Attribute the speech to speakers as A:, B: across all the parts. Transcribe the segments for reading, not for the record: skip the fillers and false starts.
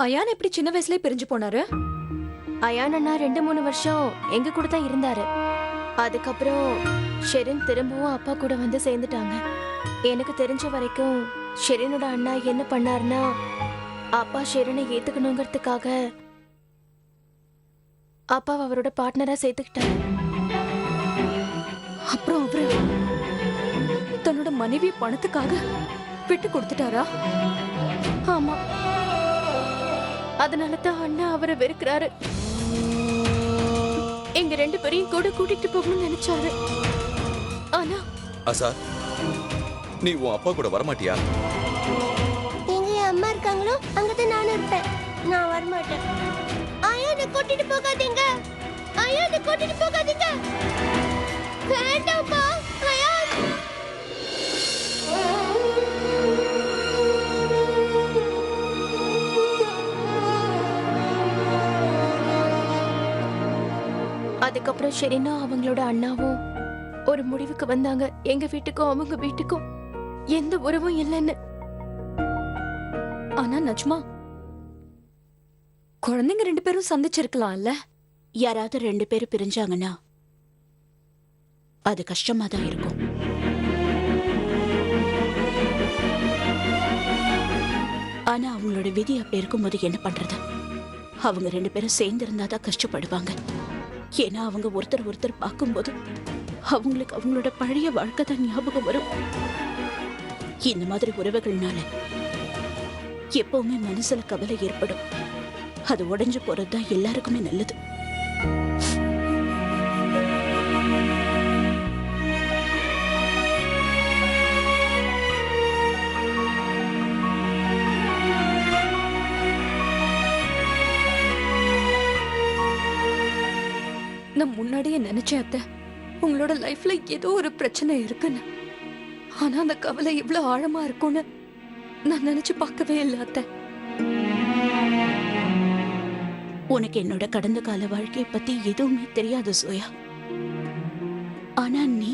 A: Ion எப்படி சின்ன வயசுலயே பிரிஞ்சு போனாரு?
B: அயான் அண்ணா 2-3 வருஷம் எங்க கூட தான் இருந்தாரு. அதுக்கப்புறம் ஷெரின் திரும்பவும் அப்பா கூட வந்து சேர்ந்துட்டாங்க. எனக்கு தெரிஞ்ச வரைக்கும் ஷெரினோட அண்ணா என்ன பண்ணாருன்னா, அப்பா ஷெரினை ஏத்துக்கணுங்கிறதுக்காக அப்பாவை அவரோட பார்ட்னரா சேர்த்துக்கிட்டாரு.
A: அப்புறம் அவரு தன்னோட மனைவி பணத்துக்காக விட்டு கொடுத்துட்டாரா?
B: ஆமா, அதனால தான் அண்ணா அவரை வெறுக்கிறாரு. எங்க 2 பேரையும் கூட கூட்டிட்டு போகணும்னு நினைச்சாரு. ஆனா
C: ஆசார், நீ உன் அப்பா கூட வரமாட்டியா?
D: எங்க என் அம்மா இருக்காங்களோ அங்கதான் நானும் இருப்பேன். நான் வரமாட்டேன். அயானை கூட்டிட்டு போகாதீங்க. அயானை கூட்டிட்டு போகாதீங்க. வேண்டாம்ப்பா. அயான்.
B: அதுக்கப்புறம் ஷெரினா அவங்களோட அண்ணாவும் ஒரு முடிவுக்கு வந்தாங்க. எங்க வீட்டுக்கும் அவங்க வீட்டுக்கும் எந்த உறவும் இல்லைன்னு.
A: ஆனா நஜ்மா, குழந்தைங்க 2 பேரும் சந்திச்சிருக்கலாம்ல?
E: யாராவது 2 பேரும் பிரிஞ்சாங்கன்னா அது கஷ்டமா தான் இருக்கும். ஆனா அவங்களோட விதி அப்படி இருக்கும்போது என்ன பண்றது? அவங்க 2 பேரும் சேர்ந்து இருந்தாதான் கஷ்டப்படுவாங்க. ஏன்னா அவங்க ஒருத்தர் பார்க்கும்போது அவங்களுக்கு அவங்களோட பழைய வாழ்க்கை தான் ஞாபகம் வரும். இந்த மாதிரி உறவுகள்னால எப்பவுமே மனசுல கவலை ஏற்படும். அது உடைஞ்சு போறதுதான் எல்லாருக்குமே நல்லது.
A: நான் முன்னாடியே நினைச்சேன் அத்தை, உங்களோட லைஃப்ல ஏதோ ஒரு பிரச்சனை இருக்குன்னு. ஆனா அந்த கவலை இவ்வளவு ஆழமா இருக்கும்னு நான் நினைச்சு பார்க்கவே இல்லை அத்தை.
E: உனக்கு என்னோட கடந்த கால வாழ்க்கையை பத்தி எதுவுமே தெரியாது சோயா. ஆனா நீ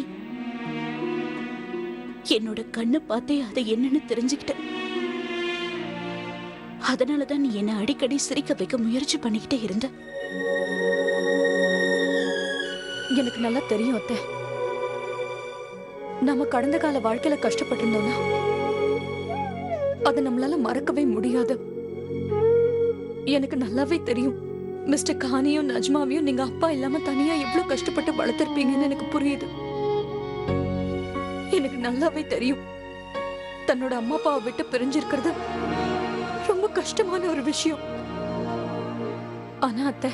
E: என்னோட கண்ணு பார்த்தே அதை என்னன்னு தெரிஞ்சுக்கிட்ட. அதனாலதான் நீ என்ன அடிக்கடி சிரிக்க வைக்க முயற்சி பண்ணிக்கிட்டே இருந்த.
A: எனக்கு நல்லா தெரியும் அத்தை, நாம கடந்த கால வாழ்க்கையில கஷ்டப்பட்டிருந்தோம்னா அதை நம்மளால மறக்கவே முடியாது. எனக்கு நல்லாவே தெரியும், மிஸ்டர் கானியும் நஜ்மாவையும் நீங்க அப்பா இல்லாம தனியா எவ்வளவு கஷ்டப்பட்டு வளர்த்திருப்பீங்கன்னு எனக்கு புரியுது. எனக்கு நல்லாவே தெரியும், தன்னோட அம்மா அப்பாவை விட்டு பிரிஞ்சிருக்கிறது ரொம்ப கஷ்டமான ஒரு விஷயம். ஆனா அத்தை,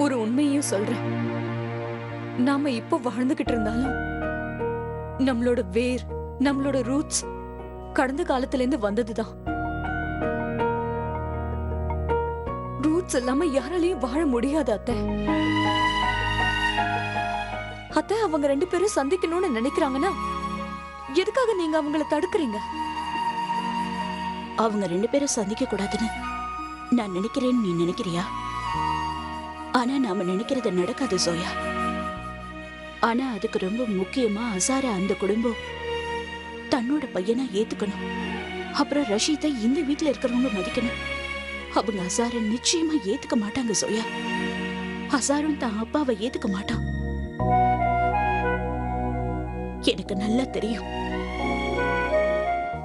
A: ஒரு உண்மையையும் சொல்றேன். நாம இப்போ வாழ்ந்துகிட்டு இருந்தாலும் நம்மளோட வேர், நம்மளோட ரூட்ஸ் கடந்த காலத்துல இருந்து வந்ததுதான். ரூட்ஸ் இல்லாம யாராலையும் வாழ முடியாது அத்தை. அத்தை, அவங்க 2 பேரும் சந்திக்கணும்னு நினைக்கிறாங்கன்னா எதுக்காக நீங்க அவங்கள தடுக்கிறீங்க?
E: அவங்க 2 பேரும் சந்திக்க கூடாதுன்னு நான் நினைக்கிறேன்னு நீ நினைக்கிறியா? ஆனா நாம நினைக்கிறது நடக்காது சோயா. ஆனா அதுக்கு ரொம்ப முக்கியமா அசார அந்த குடும்பம் தன்னோட பையனா ஏத்துக்கணும். அப்புறம் ரஷீதை இந்த வீட்டுல இருக்கிறவங்க மதிக்கணும். அவங்க அசார நிச்சயமா ஏத்துக்க மாட்டாங்க சோயா. அசாரும் தான் அப்பாவை ஏத்துக்க மாட்டான். எனக்கு நல்லா தெரியும்.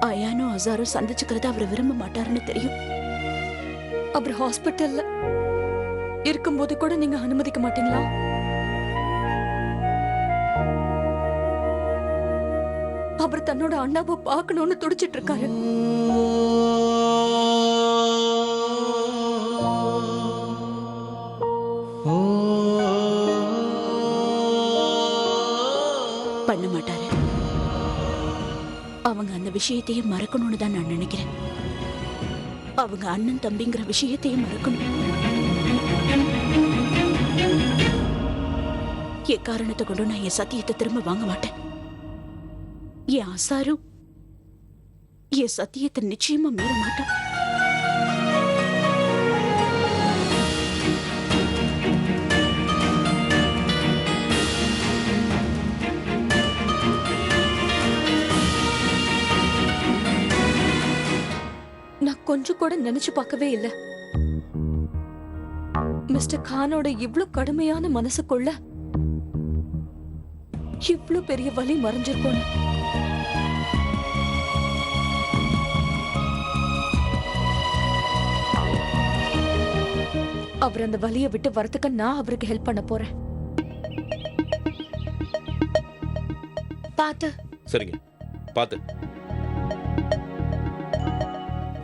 E: அயானும் அசாரும் சந்திச்சுக்கிறத அவர் விரும்ப மாட்டாருன்னு தெரியும்.
A: அவர் ஹாஸ்பிட்டல்ல இருக்கும்போது கூட நீங்க அனுமதிக்க மாட்டீங்களா? அவர் தன்னோட அண்ணாவை பார்க்கணும்னு துடிச்சிட்டு இருக்காரு.
E: பண்ண மாட்டாரு. அவங்க அந்த விஷயத்தையே மறக்கணும்னு தான் நான் நினைக்கிறேன். அவங்க அண்ணன் தம்பிங்கிற விஷயத்தையும் மறக்கணும். எக்காரணத்தை கொண்டு நான் என் சத்தியத்தை திரும்ப வாங்க மாட்டேன். என் அசாரும் என் சத்தியத்தை நிச்சயமா மீற மாட்டான்.
A: கொஞ்சம் கூட நினைச்சு பார்க்கவே இல்ல மிஸ்டர் கானோட இவ்ளோ கடுமையான மனசுக்குள்ள இவ்ளோ பெரிய வலி மறைஞ்சிருக்கும். அவர் அந்த வலியை விட்டு வரதுக்கு நான் அவருக்கு ஹெல்ப் பண்ண போறேன்.
B: பாத்து
F: சரிங்க, பார்த்து.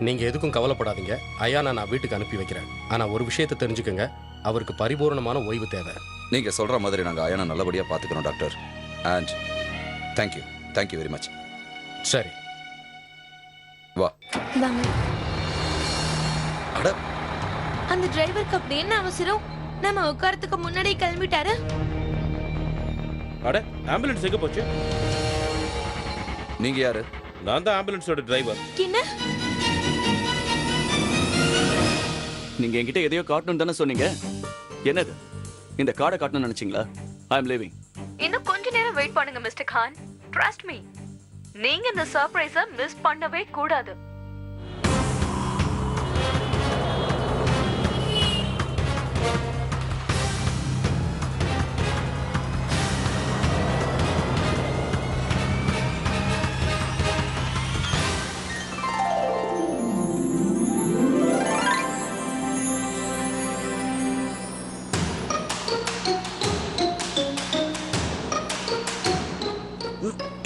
F: நீங்க எதுக்கும் கவலைப்படாதீங்க. ஐயானை நான் வீட்டுக்கு அனுப்பி வைக்கிறேன். ஆனா ஒரு விஷயத்தை தெரிஞ்சுக்கங்க, அவருக்கு பரிபூர்ணமான ஓய்வு தேவை.
C: நீங்க சொல்ற மாதிரி நாங்க அயனை நல்லபடியா பாத்துக்கிறோம் doctor. And thank you very much.
F: சரி,
C: வா.
B: வாங்க.
C: அட,
B: அந்த டிரைவருக்கு அப்படி என்ன அவசரம்? நம்ம உட்காரத்துக்கு முன்னாடி கிளம்பிட்டாரு.
F: அட, ஆம்புலன்ஸ் எங்க போச்சு?
C: நீங்க யாரு?
F: நான் தான் ஆம்புலன்ஸோட டிரைவர்.
B: என்ன?
G: நீங்க என்கிட்ட எதையோ காட்டணும் தானே சொன்னீங்க. என்னது? இந்த கார்டை காட்டணும்னு நினைச்சீங்களா? ஐ அம் லிவிங்.
A: இன்னும் கொஞ்ச நேரம் வெயிட் பண்ணுங்க மிஸ்டர் கான். ட்ரஸ்ட் மீ, நீங்க இந்த சர்ப்ரைஸை மிஸ் பண்ணவே கூடாது.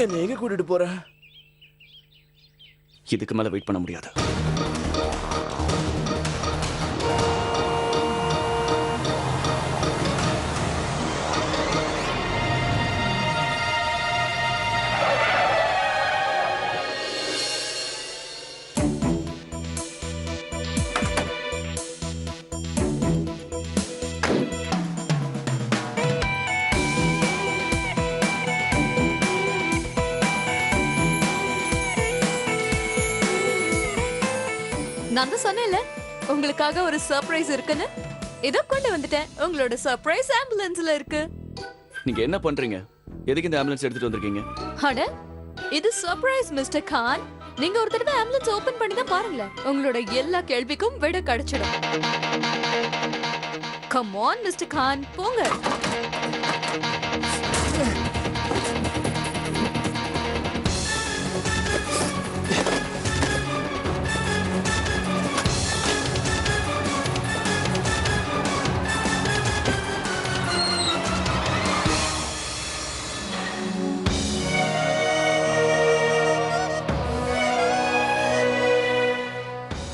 G: என்ன எங்க கூட்டிட்டு போற? இதுக்கு மேல வெயிட் பண்ண முடியாது.
A: நான் தான் சொன்னேன்ல உங்களுக்காக ஒரு சர்ப்ரைஸ் இருக்குன்னு. இதோ கொண்டு வந்துட்டேன். உங்களோட சர்ப்ரைஸ் ஆம்புலன்ஸ்ல இருக்கு.
G: நீங்க என்ன பண்றீங்க? எதுக்கு இந்த ஆம்புலன்ஸ் எடுத்துட்டு வந்திருக்கீங்க?
A: அட, இது சர்ப்ரைஸ் மிஸ்டர் கான். நீங்க ஒரு தடவை ஆம்புலன்ஸ் ஓபன் பண்ணி தான் பாருங்களேன். உங்களோட எல்லா கேள்விக்கும் விட கிடைச்சிடும். கம் ஆன் மிஸ்டர் கான், போங்க.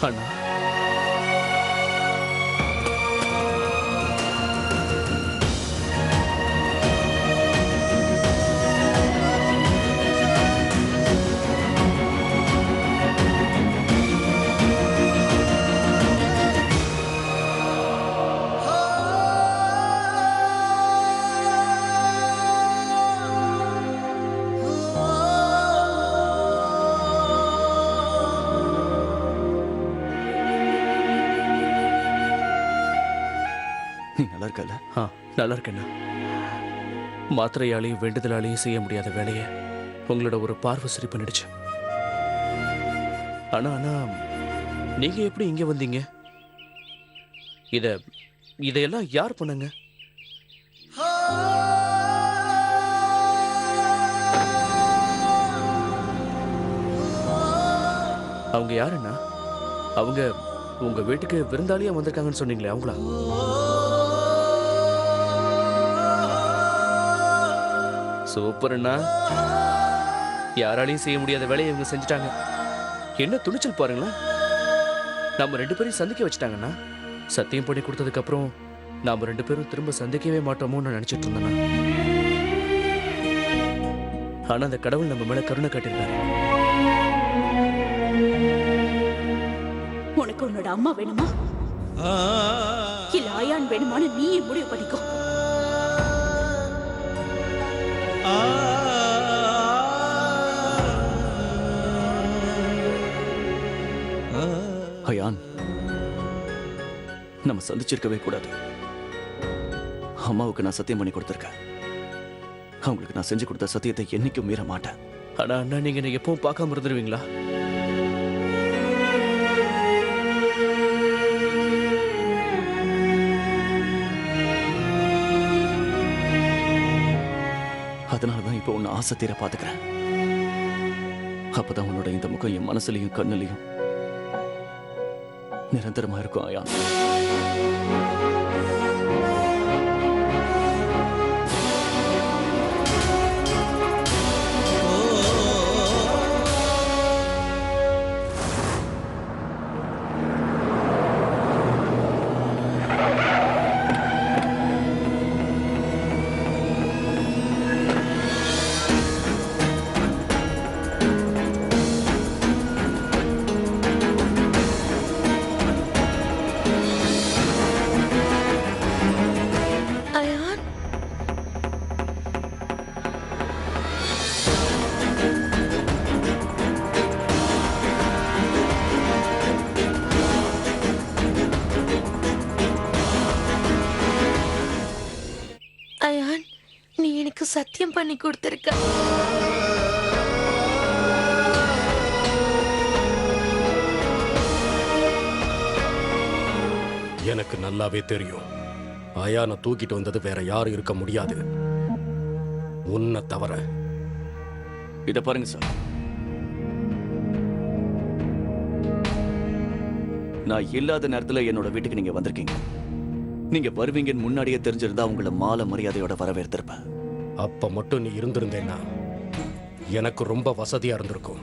G: அண்ணா, நீ நல்லா இருக்கல?
H: நல்லா இருக்கேண்ணா. மாத்திரையாலையும் வேண்டுதலாலையும் செய்ய முடியாத வேலையை உங்களோட ஒரு பார்வை சரி பண்ணிடுச்சு. ஆனா நீங்க எப்படி இங்க வந்தீங்க? இதையெல்லாம் யார் பண்ணாங்க? அவங்க யாருண்ணா? அவங்க உங்க வீட்டுக்கு விருந்தாளியா வந்திருக்காங்கன்னு சொன்னீங்களே, அவங்களா? சூப்பர் அண்ணா. யாராலையும் செய்ய முடியாத வேலையை இவங்க செஞ்சுட்டாங்க. என்ன துணிச்சல் பாருங்களேன். நம்ம 2 பேரையும் சந்திக்க வச்சுட்டாங்கண்ணா. சத்தியம் பண்ணி கொடுத்ததுக்கு அப்புறம் நாம 2 பேரும் திரும்ப சந்திக்கவே மாட்டோமோன்னு நினைச்சிட்டு இருந்தேன். ஆனா அந்த கடவுள் நம்ம மேல கருணை காட்டியிருக்காரு.
E: உனக்கு உன்னோட அம்மா வேணுமா இல்ல ஆயான் வேணுமான்னு நீயே முடிவு பண்ணிக்கோ.
G: அயான், நம்ம சந்திச்சிருக்கவே கூடாது. அம்மாவுக்கு நான் சத்தியம் பண்ணி கொடுத்திருக்கேன். அவங்களுக்கு நான் செஞ்சு கொடுத்த சத்தியத்தை என்னைக்கும் மீற மாட்டேன்.
H: ஆனா அண்ணா, நீங்க என்ன எப்பவும் பார்க்காம இருந்துருவீங்களா?
G: அதனாலதான் இப்போ உன்னை ஆசை தீர பாத்துக்கிறேன். அப்பதான் உன்னோட இந்த முகம் என் மனசுலயும் கண்ணுலயும் நிரந்தரமா இருக்கும் அயான்.
B: அயான், அயான், நீ எனக்கு சத்தியம் பண்ணி கொடுத்திருக்க.
F: எனக்கு நல்லாவே தெரியும். அயானை தூக்கிட்டு வந்தது வேற யாரும் இருக்க முடியாது, உன்னை தவிர.
G: இத பாருங்க சார், நான் இல்லாத நேரத்துல என்னோட வீட்டுக்கு நீங்க வந்திருக்கீங்க. நீங்க வருவீங்கன்னு முன்னாடியே தெரிஞ்சிருந்தா உங்களை மாலை மரியாதையோட வரவேற்றிருப்பேன்.
F: அப்ப மட்டும் நீ இருந்திருந்தேன்னா எனக்கு ரொம்ப வசதியா இருந்திருக்கும்.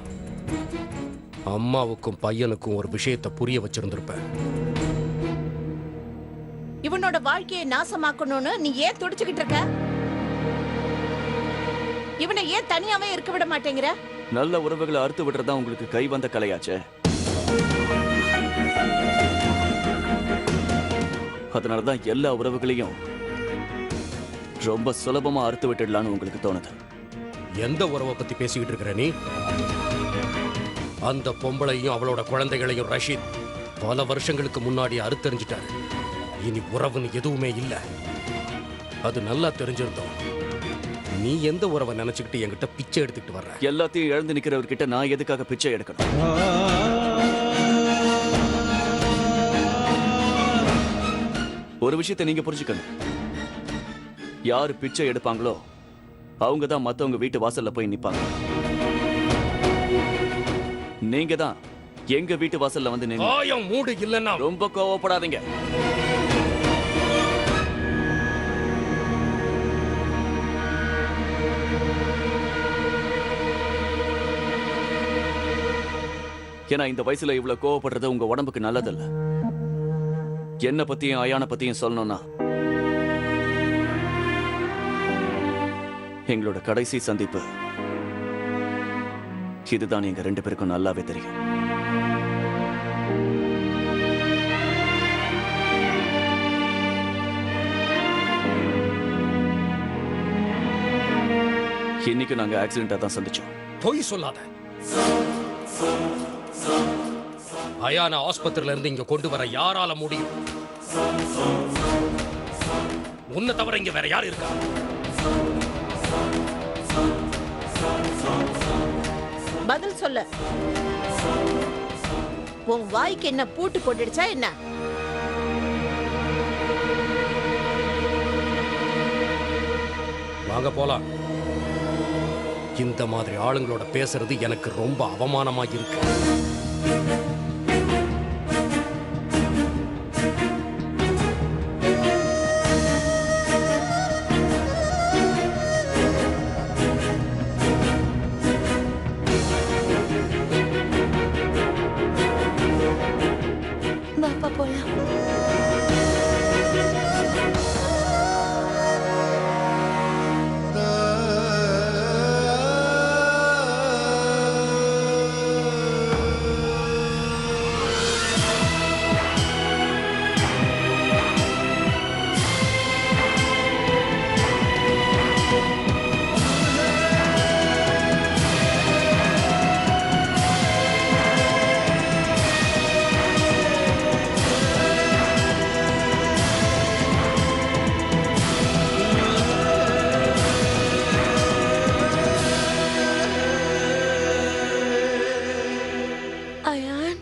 F: அம்மாவுக்கும் பையனுக்கும் ஒரு விஷயத்தை புரிய வச்சிருந்திருப்பேன்.
E: இவனோட வாழ்க்கையை நாசமாக்கணும்னு நீ ஏன் துடிச்சுக்கிட்டு இருக்க? இவனை ஏன் தனியாவே இருக்க விட மாட்டேங்கிற?
G: நல்ல உறவுகளை அறுத்து விடுறதா உங்களுக்கு கை வந்த கலையாச்சே. அதனாலதான் எல்லா உறவுகளையும் ரொம்ப சுலபமா அறுத்து விட்டுடலான்னு உங்களுக்கு தோணுது.
F: எந்த உறவை பத்தி பேசிக்கிட்டு இருக்கிற நீ? அந்த பொம்பளையும் அவளோட குழந்தைகளையும் ரஷீத் பல வருஷங்களுக்கு முன்னாடி அறுத்தறிஞ்சிட்டாரு. இனி உறவுன்னு எதுவுமே இல்ல. அது நல்லா தெரிஞ்சிருந்தோம். நீ எந்த உறவை நினைச்சுக்கிட்டு என்கிட்ட பிச்சை எடுத்துக்கிட்டு வர்ற?
G: எல்லாத்தையும் இழந்து நிக்கிறவர்கிட்ட நான் எதுக்காக பிச்சை எடுக்கணும்? ஒரு விஷயத்தை நீங்க புரிஞ்சுக்கணும். யாரு பிச்சை எடுப்பாங்களோ அவங்க தான் மத்தவங்க வீட்டு வாசல்ல போய் நிப்பாங்க. நீங்க தான் எங்க வீட்டு வாசல்ல வந்து நின்னு
F: மூடு இல்லன்னா
G: ரொம்ப கோவப்படாதீங்க. ஏன்னா இந்த வயசுல இவ்வளவு கோவப்படுறது உங்க உடம்புக்கு நல்லதல்ல. என்ன பத்தியும் அயானை பத்தியும் சொல்லணும்னா எங்களோட கடைசி சந்திப்பு இதுதான் எங்க ரெண்டு பேருக்கும் நல்லாவே தெரியும். இன்னைக்கு நாங்க ஆக்சிடென்டா தான் சந்திச்சோம்.
F: பொய் சொல்லாத. அயானை ஆஸ்பத்திரியில இருந்து இங்க கொண்டு வர யாரால முடியும்? உன்னை தவிர இங்க வேற யாரு இருக்கா?
E: பதில் சொல்ல. உன் வாய்க்கு என்ன பூட்டு போட்டுடுச்சா என்ன?
F: வாங்க போலாம். இந்த மாதிரி ஆளுங்களோட பேசுறது எனக்கு ரொம்ப அவமானமா இருக்கு.
B: பாப்பா போலாம். அயான்,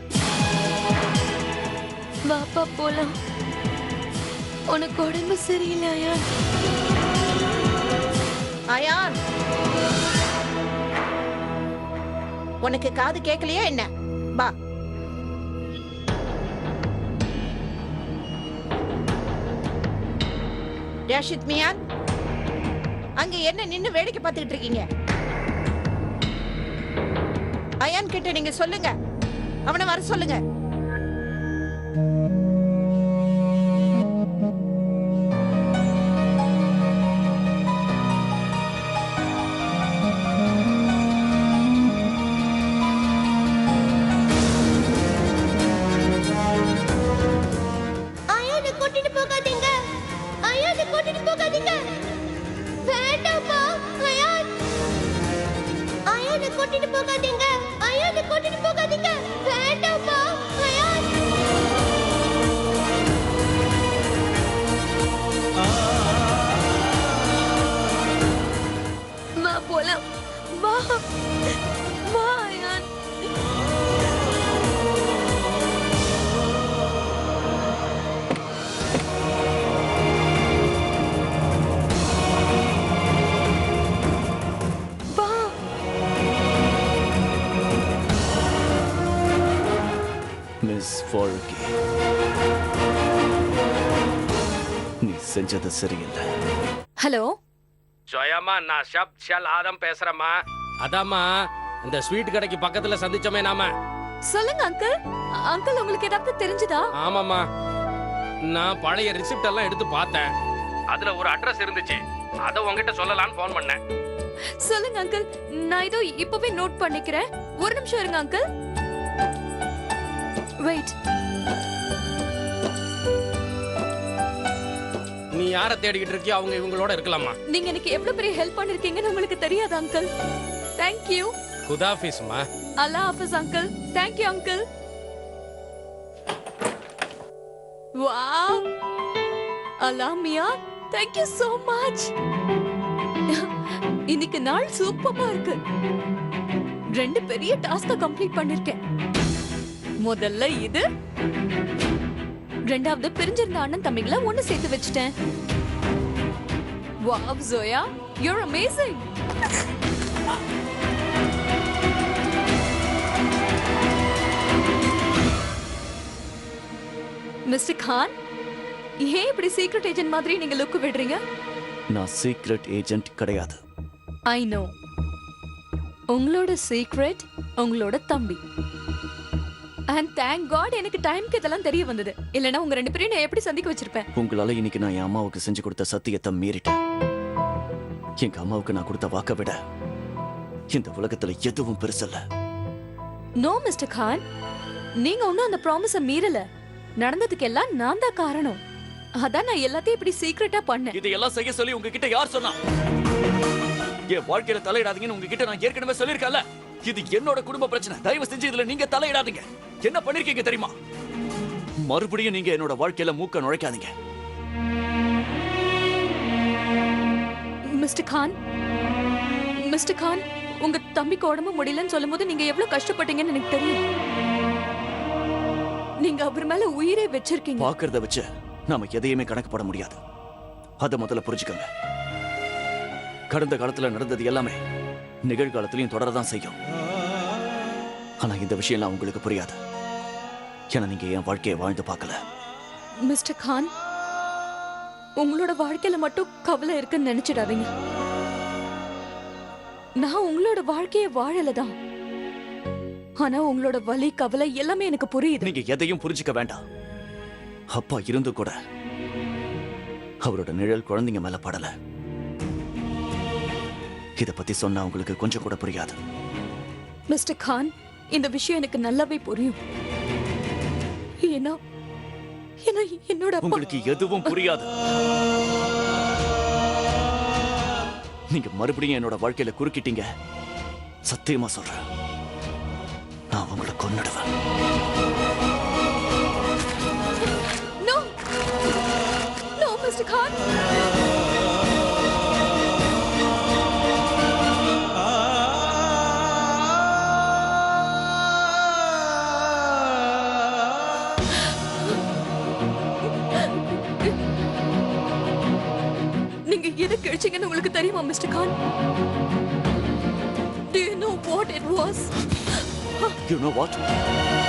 B: பாப்பா போலாம். உனக்கு உடம்பு சரியில்லை அயான்.
E: அயான்,
I: உனக்கு காது கேட்கலையா என்ன? வா. ராஷித் மியான், அங்க என்ன நின்னு வேடிக்கை பார்த்துக்கிட்டு இருக்கீங்க? அயான் கிட்ட நீங்க சொல்லுங்க, அவனை வர சொல்லுங்க.
D: அயானை கூட்டிட்டு போகாதீங்க. அயானை கூட்டிட்டு போகாதீங்க. வேண்டாம்ப்பா. அயான். அயானை கூட்டிட்டு போகாதீங்க. அயானை கூட்டிட்டு போகாதீங்க. வேண்டாம்ப்பா. அயான்.
A: வா போலாம். வா வா அயான். வா.
G: மிஸ் ஃபால்கே, நீ செஞ்சது சரியில்லை.
A: ஹலோ
F: ஜோயாம்மா, நான் ஷப் ஷல் ஆதம் பேசுறேம்மா. அதாம்மா, இந்த ஸ்வீட் கடைக்கு பக்கத்துல சந்திச்சோமே நாம.
A: சொல்லுங்க அங்கிள். அங்கிள் உங்களுக்கு ஏதாவது தெரிஞ்சுதா?
F: ஆமாம்மா, நான் பழைய ரிசிப்ட் எல்லாம் எடுத்து பார்த்தேன். அதுல ஒரு அட்ரஸ் இருந்துச்சு. அத உங்ககிட்ட சொல்லலாம்னு ஃபோன் பண்ணேன்.
A: சொல்லுங்க அங்கிள். நான் இதோ இப்பவே நோட் பண்ணிக்கிறேன். ஒரு நிமிஷம் இருங்க அங்கிள். வெயிட்.
F: நீ யாரை தேடிக்கிட்டு இருக்கியோ அவங்க இவங்களோட இருக்கலாமா?
A: நீங்க எனக்கு எவ்வளவு பெரிய ஹெல்ப் பண்ணிருக்கீங்கன்னு உங்களுக்கு தெரியாது அங்கிள். Thank you.
F: குதாஃபிஸ்மா.
A: அல்லாஹ் ஹாஃபிஸ் uncle. Thank you uncle. Wow. அல்லாஹ் மியா, தேங்க் யூ so much. இன்னைக்கு நாள் சூப்பரா இருக்கு. 2 பெரிய டாஸ்க கம்ப்ளீட் பண்ணிருக்கேன். முதல்ல இது, ரெண்டாவது பிரிஞ்சிருந்த அண்ணன் தம்பிகளை ஒண்ணு சேர்த்து வச்சிட்டேன். Wow Zoya, you're amazing. Mister Khan, ஏன் இப்படி சீக்ரெட் ஏஜென்ட் மாதிரி நீங்க லுக் விடுறீங்க?
G: நான் சீக்ரெட் ஏஜென்ட் கிடையாது.
A: I know. உங்களோட சீக்ரெட் உங்களோட தம்பி. அண்ட் தேங்க் காட் எனக்கு டைம்க்கு இதெல்லாம் தெரிய வந்தது. இல்லனா உங்க 2 பேரையும் நான் எப்படி சந்திக்க வச்சிருப்பேன்?
G: உங்களால இன்னைக்கு நான் என் அம்மாவுக்கு செஞ்சு கொடுத்த சத்தியத்தை மீறிட்டேன். எங்க அம்மாவுக்கு நான் கொடுத்த வாக்க விட இந்த உலகத்துல எதுவும் பெருசல்ல.
A: நோ மிஸ்டர் கான், நீங்க ஒன்னும் அந்த ப்ராமிஸ மீறல. நடந்ததுக்கு எல்லாம் நான் தான் காரணம். அதான் நான் எல்லாத்தையும் இப்படி சீக்ரெட்டா பண்ணேன்.
G: இதையெல்லாம் செய்ய சொல்லி உங்ககிட்ட யார் சொன்னா? என் வாழ்க்கையில தலையிடாதீங்கன்னு உங்ககிட்ட நான் ஏற்கனவே சொல்லியிருக்கேன்ல. இது என்னோட குடும்ப பிரச்சனை. தயவு செஞ்சு இதுல நீங்க தலையிடாதீங்க. என்ன பண்ணிருக்கீங்க தெரியுமா? மறுபடியும் நீங்க என்னோட வாழ்க்கையில மூக்க நுழைக்காதீங்க.
A: மிஸ்டர் கான், மிஸ்டர் கான், உங்க தம்பிக்கு உடம்பு முடியலன்னு சொல்லும்போது நீங்க எவ்வளவு கஷ்டப்பட்டீங்கன்னு எனக்கு தெரியும். நீங்க அவர் மேல உயிரை வச்சிருக்கீங்க.
G: பாக்குறத வச்சு நாம எதையுமே கணக்கு போட முடியாது. அத முதல்ல புரிஞ்சுக்கோங்க. கடந்த காலத்துல நடந்தது எல்லாமே நிகழ்காலத்திலையும் தொடரதான் செய்யும். ஆனா இந்த விஷயம்லாம் உங்களுக்கு புரியாது. ஏன்னா நீங்க என் வாழ்க்கையை வாழ்ந்து பார்க்கல.
A: மிஸ்டர் கான், உங்களோட வாழ்க்கையில மட்டும் கவலை இருக்குன்னு நினைச்சிடாதீங்க. நான் உங்களோட வாழ்க்கையை வாழலதான். ஆனா உங்களோட வலி கவலை எல்லாமே எனக்கு புரியுது.
G: நீங்க எதையும் புரிஞ்சுக்க வேண்டாம். அப்பா இருந்து கூட அவரோட நிழல் குழந்தைங்க மேல படல. இத பத்தி சொன்னா உங்களுக்கு கொஞ்சம் கூட புரியாது.
A: மிஸ்டர் கான், இந்த விஷயம் எனக்கு நல்லாவே புரியும். ஏன்னா என்னோட அப்பா
G: உங்களுக்கு எதுவும் புரியாது. நீங்க மறுபடியும் என்னோட வாழ்க்கையில குறுக்கிட்டீங்க. சத்தியமா சொல்றேன், நான் உங்களை கொன்னுடுவேன்.
A: No no mister Khan. நீங்க எதை கிழிச்சீங்கன்னு உங்களுக்கு தெரியுமா mister Khan? Do you know what it was?
G: You know what?